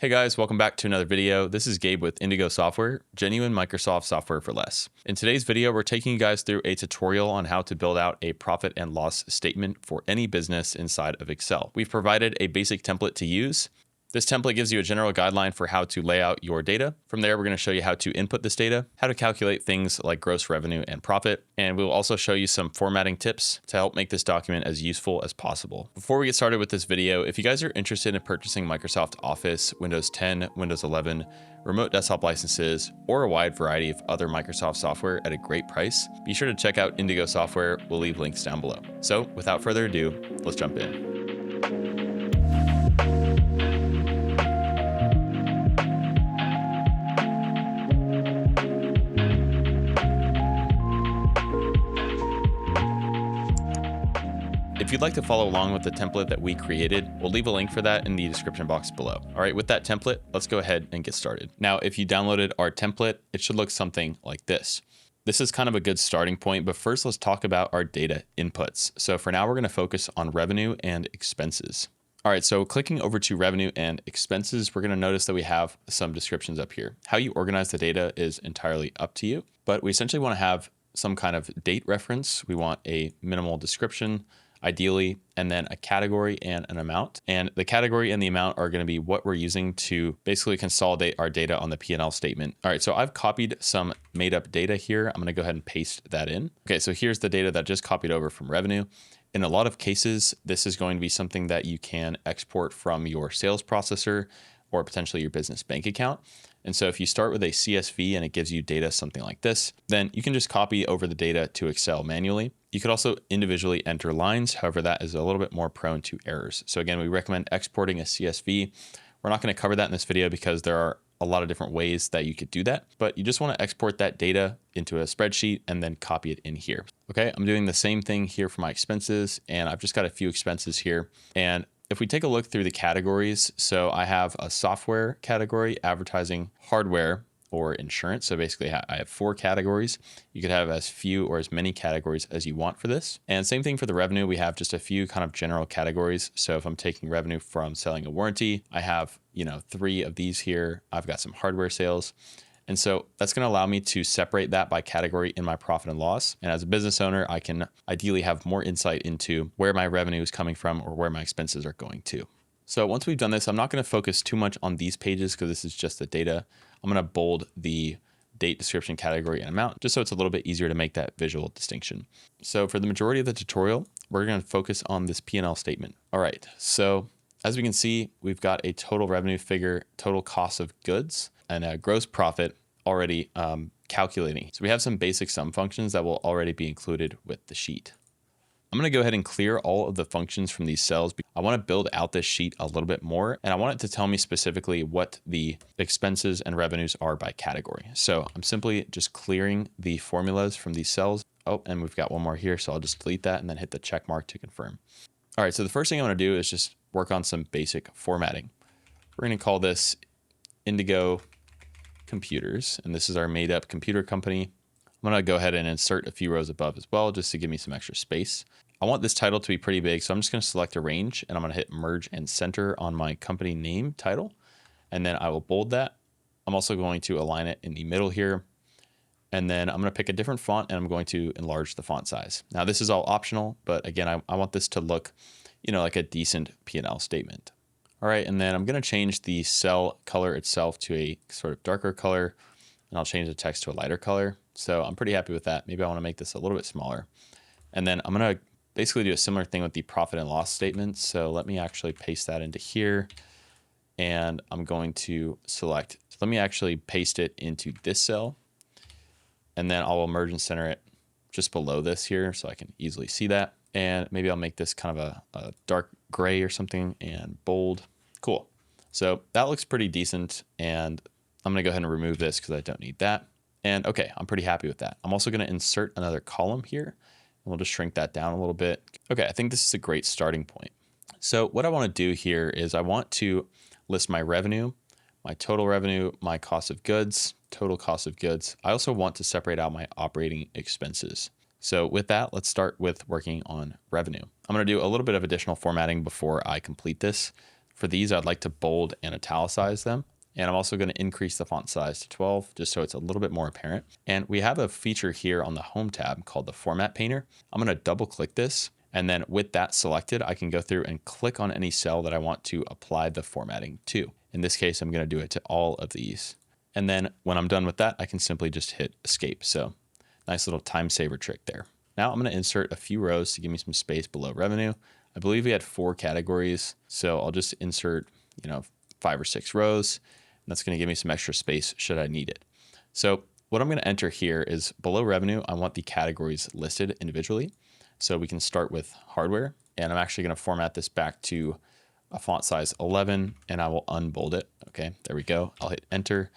Hey guys, welcome back to another video. This is Gabe with Indigo Software, genuine Microsoft software for less. In today's video, we're taking you guys through a tutorial on how to build out a profit and loss statement for any business inside of Excel. We've provided a basic template to use. This template gives you a general guideline for how to lay out your data. From there, we're going to show you how to input this data, how to calculate things like gross revenue and profit, and we'll also show you some formatting tips to help make this document as useful as possible. Before we get started with this video, if you guys are interested in purchasing Microsoft Office, Windows 10, Windows 11, remote desktop licenses, or a wide variety of other Microsoft software at a great price, be sure to check out Indigo Software. We'll leave links down below. So without further ado, let's jump in. If you'd like to follow along with the template that we created, we'll leave a link for that in the description box below. All right, with that template, let's go ahead and get started. Now, if you downloaded our template, it should look something like this. This is kind of a good starting point, but first let's talk about our data inputs. So for now, we're gonna focus on revenue and expenses. All right, so clicking over to revenue and expenses, we're gonna notice that we have some descriptions up here. How you organize the data is entirely up to you, but we essentially wanna have some kind of date reference. We want a minimal description, ideally, and then a category and an amount. And the category and the amount are going to be what we're using to basically consolidate our data on the P&L statement. All right, so I've copied some made up data here. I'm going to go ahead and paste that in. Okay, so here's the data that just copied over from revenue. In a lot of cases, this is going to be something that you can export from your sales processor or potentially your business bank account. And so if you start with a CSV and it gives you data something like this, then you can just copy over the data to Excel manually. You could also individually enter lines. However, that is a little bit more prone to errors. So again, we recommend exporting a CSV. We're not going to cover that in this video because there are a lot of different ways that you could do that, but you just want to export that data into a spreadsheet and then copy it in here. Okay, I'm doing the same thing here for my expenses, and I've just got a few expenses here. And if we take a look through the categories, so I have a software category, advertising, hardware, or insurance. So basically I have 4 categories. You could have as few or as many categories as you want for this. And same thing for the revenue. We have just a few kind of general categories. So if I'm taking revenue from selling a warranty, I have, 3 of these here. I've got some hardware sales. And so that's going to allow me to separate that by category in my profit and loss. And as a business owner, I can ideally have more insight into where my revenue is coming from or where my expenses are going to. So once we've done this, I'm not going to focus too much on these pages because this is just the data. I'm going to bold the date, description, category, and amount, just so it's a little bit easier to make that visual distinction. So for the majority of the tutorial, we're going to focus on this P&L statement. All right, so as we can see, we've got a total revenue figure, total cost of goods, and a gross profit already calculating. So we have some basic sum functions that will already be included with the sheet. I'm going to go ahead and clear all of the functions from these cells. I want to build out this sheet a little bit more, and I want it to tell me specifically what the expenses and revenues are by category. So I'm simply just clearing the formulas from these cells. Oh, and we've got one more here, so I'll just delete that and then hit the check mark to confirm. All right, so the first thing I want to do is just work on some basic formatting. We're going to call this Indigo Computers, and this is our made up computer company. I'm going to go ahead and insert a few rows above as well, just to give me some extra space. I want this title to be pretty big, so I'm just going to select a range and I'm going to hit merge and center on my company name title. And then I will bold that. I'm also going to align it in the middle here. And then I'm going to pick a different font and I'm going to enlarge the font size. Now this is all optional, but again, I want this to look, like a decent P&L statement. All right, and then I'm going to change the cell color itself to a sort of darker color, and I'll change the text to a lighter color. So I'm pretty happy with that. Maybe I want to make this a little bit smaller. And then I'm going to basically do a similar thing with the profit and loss statement. So let me actually paste that into here. And I'm going to select, so let me actually paste it into this cell. And then I'll merge and center it just below this here so I can easily see that. And maybe I'll make this kind of a dark gray or something and bold. Cool. So that looks pretty decent. And I'm going to go ahead and remove this because I don't need that. And okay, I'm pretty happy with that. I'm also going to insert another column here, and we'll just shrink that down a little bit. Okay, I think this is a great starting point. So what I want to do here is I want to list my revenue, my total revenue, my cost of goods, total cost of goods. I also want to separate out my operating expenses. So with that, let's start with working on revenue. I'm going to do a little bit of additional formatting before I complete this. For these, I'd like to bold and italicize them. And I'm also going to increase the font size to 12 just so it's a little bit more apparent. And we have a feature here on the Home tab called the Format Painter. I'm going to double click this. And then with that selected, I can go through and click on any cell that I want to apply the formatting to. In this case, I'm going to do it to all of these. And then when I'm done with that, I can simply just hit escape. So nice little time saver trick there. Now I'm going to insert a few rows to give me some space below revenue. I believe we had 4 categories. So I'll just insert, 5 or 6 rows. And that's going to give me some extra space should I need it. So what I'm going to enter here is below revenue, I want the categories listed individually. So we can start with hardware, and I'm actually going to format this back to a font size 11, and I will unbold it. Okay, there we go. I'll hit enter,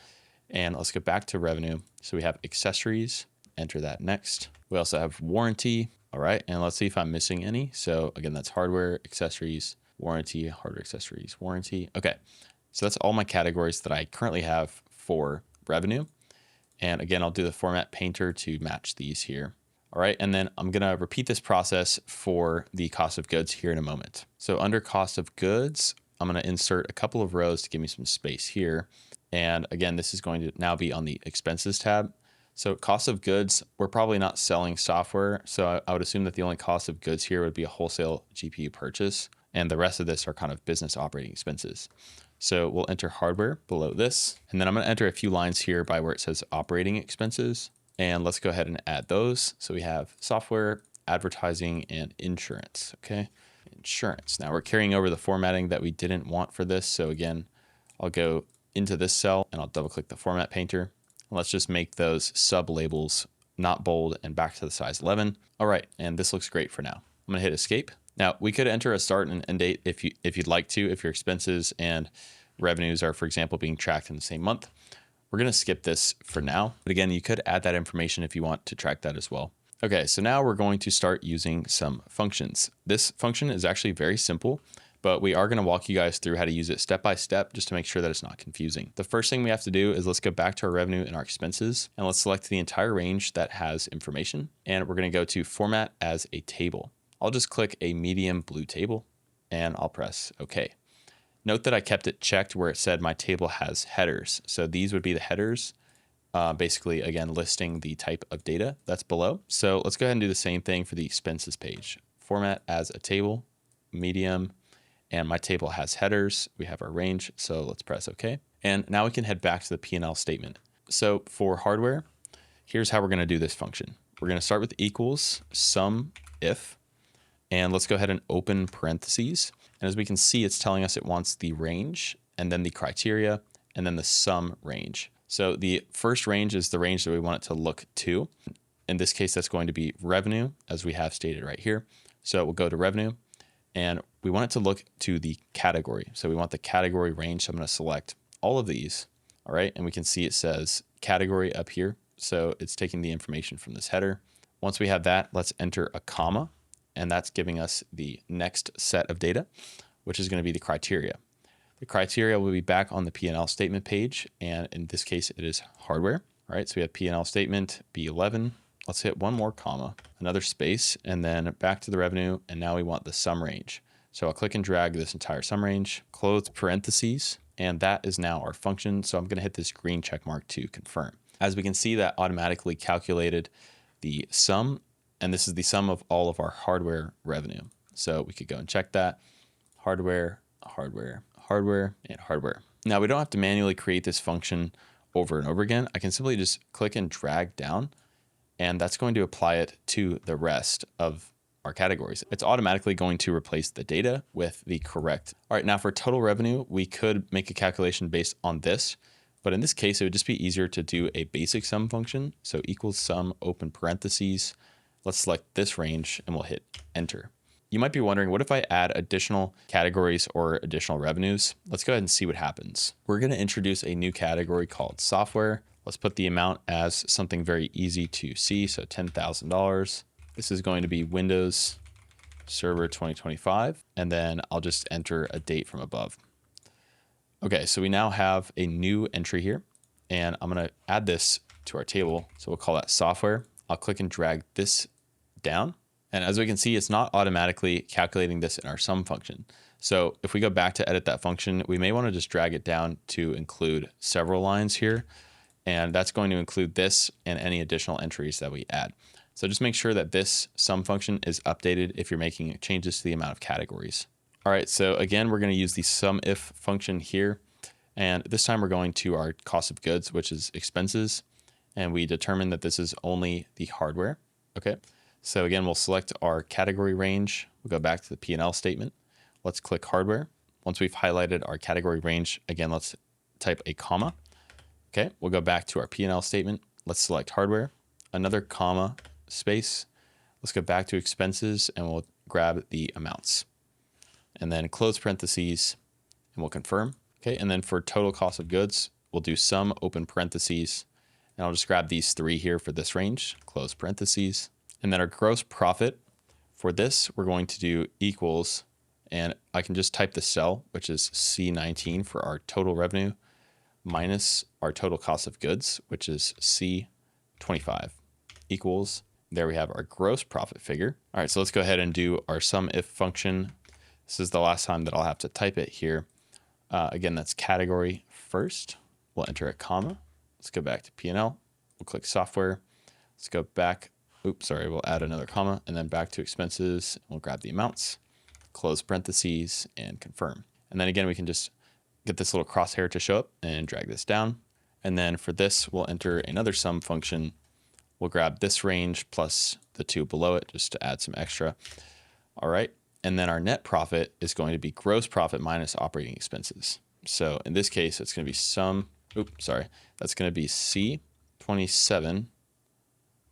and let's go back to revenue. So we have accessories, enter that next. We also have warranty. All right, and let's see if I'm missing any. So again, that's hardware, accessories, warranty, hardware, accessories, warranty. Okay, so that's all my categories that I currently have for revenue. And again, I'll do the format painter to match these here. All right, and then I'm gonna repeat this process for the cost of goods here in a moment. So under cost of goods, I'm gonna insert a couple of rows to give me some space here. And again, this is going to now be on the expenses tab. So cost of goods, we're probably not selling software. So I would assume that the only cost of goods here would be a wholesale GPU purchase. And the rest of this are kind of business operating expenses. So we'll enter hardware below this. And then I'm gonna enter a few lines here by where it says operating expenses. And let's go ahead and add those. So we have software, advertising, and insurance, okay? Insurance. Now we're carrying over the formatting that we didn't want for this. So again, I'll go into this cell and I'll double click the format painter. Let's just make those sub labels not bold and back to the size 11. All right, and this looks great for now. I'm gonna hit escape. Now we could enter a start and end date if you'd like to, if your expenses and revenues are, for example, being tracked in the same month. We're gonna skip this for now, but again, you could add that information if you want to track that as well. Okay, so now we're going to start using some functions. This function is actually very simple, but we are gonna walk you guys through how to use it step by step just to make sure that it's not confusing. The first thing we have to do is let's go back to our revenue and our expenses, and let's select the entire range that has information, and we're gonna go to format as a table. I'll just click a medium blue table, and I'll press OK. Note that I kept it checked where it said my table has headers. So these would be the headers, basically, again, listing the type of data that's below. So let's go ahead and do the same thing for the expenses page. Format as a table, medium, and my table has headers. We have our range, so let's press OK. And now we can head back to the P&L statement. So for hardware, here's how we're going to do this function. We're going to start with equals sum if, and let's go ahead and open parentheses. And as we can see, it's telling us it wants the range and then the criteria and then the sum range. So the first range is the range that we want it to look to. In this case, that's going to be revenue, as we have stated right here. So we'll go to revenue and we want it to look to the category. So we want the category range. So I'm going to select all of these. All right. And we can see it says category up here. So it's taking the information from this header. Once we have that, let's enter a comma. And that's giving us the next set of data, which is going to be the criteria. The criteria will be back on the P&L statement page, and in this case, it is hardware. All right, so we have P&L statement B11. Let's hit one more comma, another space, and then back to the revenue, and now we want the sum range. So I'll click and drag this entire sum range, close parentheses, and that is now our function. So I'm going to hit this green check mark to confirm. As we can see, that automatically calculated the sum. And this is the sum of all of our hardware revenue. So we could go and check that. Hardware, hardware, hardware, and hardware. Now we don't have to manually create this function over and over again. I can simply just click and drag down, and that's going to apply it to the rest of our categories. It's automatically going to replace the data with the correct. All right, now for total revenue, we could make a calculation based on this, but in this case, it would just be easier to do a basic sum function. So equals sum, open parentheses. Let's select this range and we'll hit enter. You might be wondering, what if I add additional categories or additional revenues? Let's go ahead and see what happens. We're going to introduce a new category called software. Let's put the amount as something very easy to see. So $10,000. This is going to be Windows Server 2025. And then I'll just enter a date from above. Okay, so we now have a new entry here, and I'm going to add this to our table. So we'll call that software. I'll click and drag this down. And as we can see, it's not automatically calculating this in our sum function. So if we go back to edit that function, we may want to just drag it down to include several lines here. And that's going to include this and any additional entries that we add. So just make sure that this sum function is updated if you're making changes to the amount of categories. All right, so again, we're going to use the sum if function here. And this time we're going to our cost of goods, which is expenses. And we determine that this is only the hardware. Okay, so again, we'll select our category range. We'll go back to the P&L statement. Let's click hardware. Once we've highlighted our category range, again, let's type a comma. Okay, we'll go back to our P&L statement. Let's select hardware, another comma, space. Let's go back to expenses and we'll grab the amounts. And then close parentheses and we'll confirm. Okay, and then for total cost of goods, we'll do sum, open parentheses, and I'll just grab these three here for this range, close parentheses. And then our gross profit, for this, we're going to do equals, and I can just type the cell, which is C19 for our total revenue, minus our total cost of goods, which is C25, equals, there we have our gross profit figure. All right, so let's go ahead and do our sum if function. This is the last time that I'll have to type it here. Again, that's category first. We'll enter a comma. Let's go back to P&L. We'll click software. Let's go back. Oops, sorry, we'll add another comma and then back to expenses. We'll grab the amounts, close parentheses, and confirm. And then again, we can just get this little crosshair to show up and drag this down. And then for this, we'll enter another sum function. We'll grab this range plus the two below it just to add some extra. All right. And then our net profit is going to be gross profit minus operating expenses. So in this case, it's going to be that's going to be C27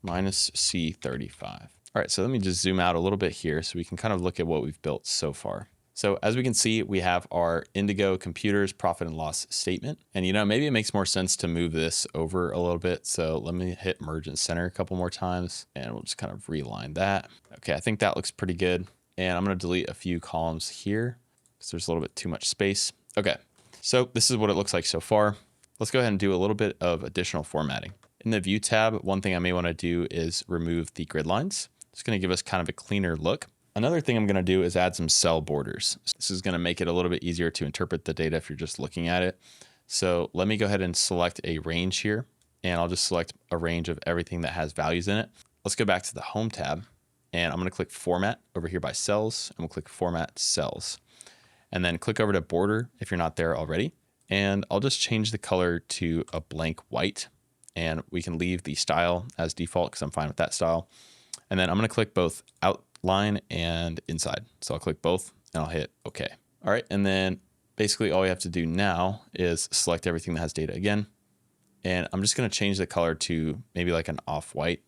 minus C35. All right, so let me just zoom out a little bit here so we can kind of look at what we've built so far. So as we can see, we have our Indigo Computers profit and loss statement. And maybe it makes more sense to move this over a little bit. So let me hit merge and center a couple more times and we'll just kind of realign that. Okay, I think that looks pretty good. And I'm going to delete a few columns here because there's a little bit too much space. Okay, so this is what it looks like so far. Let's go ahead and do a little bit of additional formatting. In the View tab, one thing I may want to do is remove the grid lines. It's going to give us kind of a cleaner look. Another thing I'm going to do is add some cell borders. This is going to make it a little bit easier to interpret the data if you're just looking at it. So let me go ahead and select a range here, and I'll just select a range of everything that has values in it. Let's go back to the Home tab, and I'm going to click Format over here by Cells, and we'll click Format Cells. And then click over to Border if you're not there already. And I'll just change the color to a blank white, and we can leave the style as default because I'm fine with that style. And then I'm going to click both Outline and Inside. So I'll click both and I'll hit OK. All right. And then basically all we have to do now is select everything that has data again. And I'm just going to change the color to maybe like an off-white,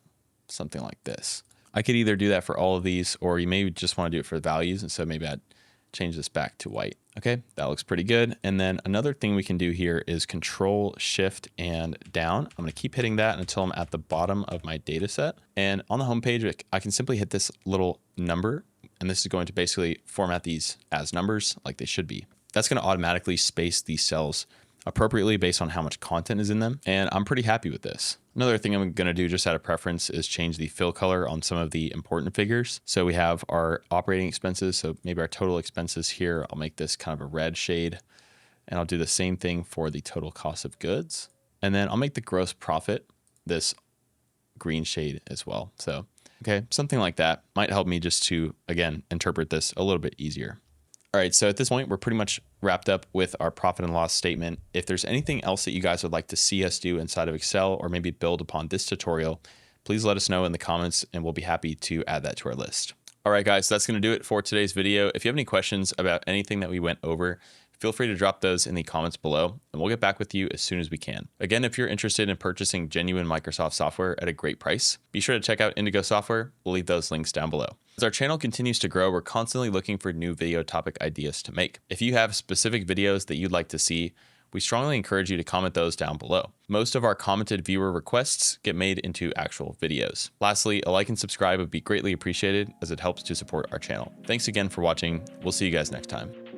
something like this. I could either do that for all of these, or you may just want to do it for the values. And so maybe I'd change this back to white. Okay, that looks pretty good. And then another thing we can do here is Control, Shift, and down. I'm gonna keep hitting that until I'm at the bottom of my data set. And on the home page, I can simply hit this little number, and this is going to basically format these as numbers like they should be. That's gonna automatically space these cells appropriately based on how much content is in them. And I'm pretty happy with this. Another thing I'm going to do just out of preference is change the fill color on some of the important figures. So we have our operating expenses. So maybe our total expenses here, I'll make this kind of a red shade, and I'll do the same thing for the total cost of goods. And then I'll make the gross profit this green shade as well. So, okay, something like that might help me just to, again, interpret this a little bit easier. All right, so at this point, we're pretty much wrapped up with our profit and loss statement. If there's anything else that you guys would like to see us do inside of Excel or maybe build upon this tutorial, please let us know in the comments and we'll be happy to add that to our list. All right, guys, that's going to do it for today's video. If you have any questions about anything that we went over, feel free to drop those in the comments below and we'll get back with you as soon as we can. Again, if you're interested in purchasing genuine Microsoft software at a great price, be sure to check out Indigo Software. We'll leave those links down below. As our channel continues to grow, we're constantly looking for new video topic ideas to make. If you have specific videos that you'd like to see, we strongly encourage you to comment those down below. Most of our commented viewer requests get made into actual videos. Lastly, a like and subscribe would be greatly appreciated as it helps to support our channel. Thanks again for watching. We'll see you guys next time.